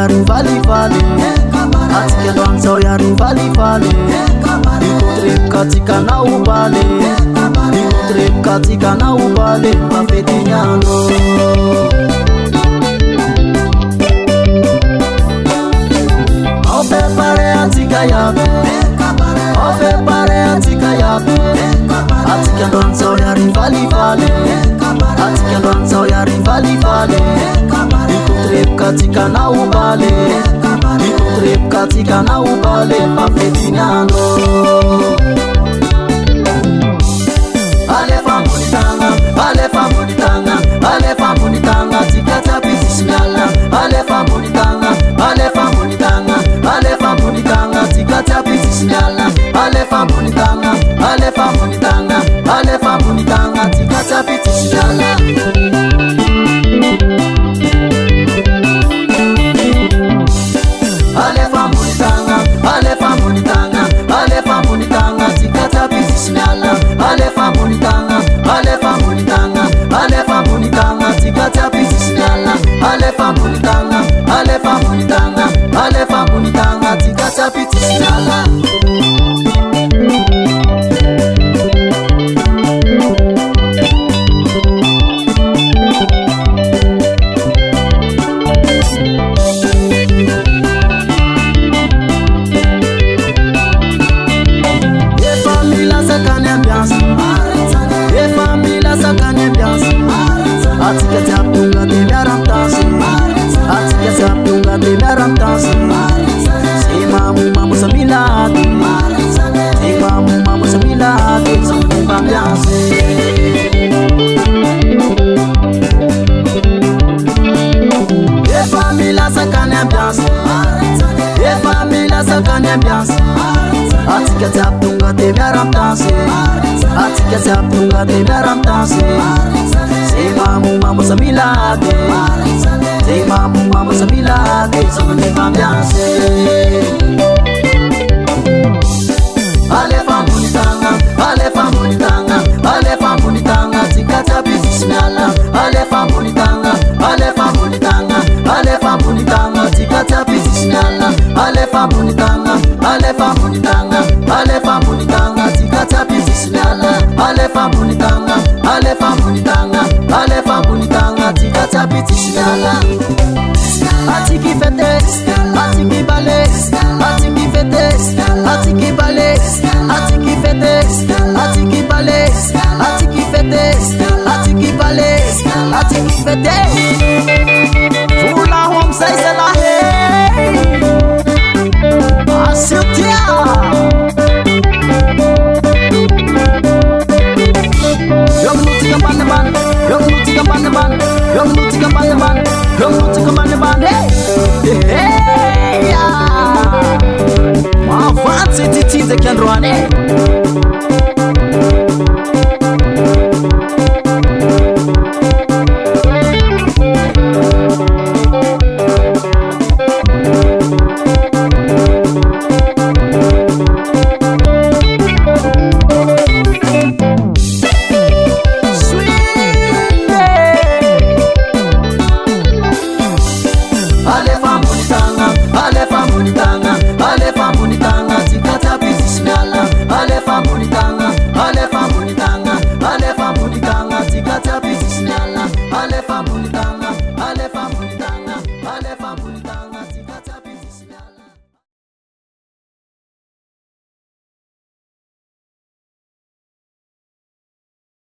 yari vali vali, atika dansa yari vali vali, ikotrep katika na ubale, ikotrep katika na ubale, mafetinyano. Ofe pare atika yabe, ofe pare atika yabe, atika dansa yari vali vali, atika dansa yari vali vali, ikotrep katika na ubale, ikotrep katika na ubale, mafetinyano. Alefa munitanga, alefa munitanga, alefa munitanga, tikata pisishnyala. Alefa munitanga, alefa munitanga, alefa munitanga, tikata pisishnyala. Alefa munitanga, alefa munitanga, alefa munitanga, tikata pisishnyala. Alefa munitanga, alefa munitanga, alefa munitanga, tikata pisishnyala. Alefa munitanga, alefa munitanga, alefa munitanga, tikata pisishnyala. Alefa munitanga, alefa munitanga, alefa munitanga, tikata pisishnyala. Atika taptunga de meramtasi, atika taptunga de meramtasi. Imamu mamu samilati, imamu mamu samilati, samuni bamyasi. E família sakane ambiance, e família sakane ambiance. Atika taptunga de meramtasi, atika taptunga de meramtasi. Imamu mamu samilati, imamu mamu samilati, samuni bamyasi. Alefa munitanga, alefa munitanga, alefa munitanga, tikata pisishnyala. Alefa munitanga, alefa munitanga, alefa munitanga, tikata pisishnyala. Alefa munitanga, alefa munitanga, alefa munitanga, tikata pisishnyala. Alefa munitanga, alefa munitanga, alefa munitanga, tikata pisishnyala. Atiki fete, atiki bale, atiki fete, atiki bale, atiki fete, atiki bale, atiki fete, atiki bale, atiki fete. Fula home say la hey, asyutia. Young Lutika Bandaban, Young Lutika Bandaban, Young Lutika Bandaban, Young Lutika Bandaban, hey, hey, yeah. My fancy titties they can run it.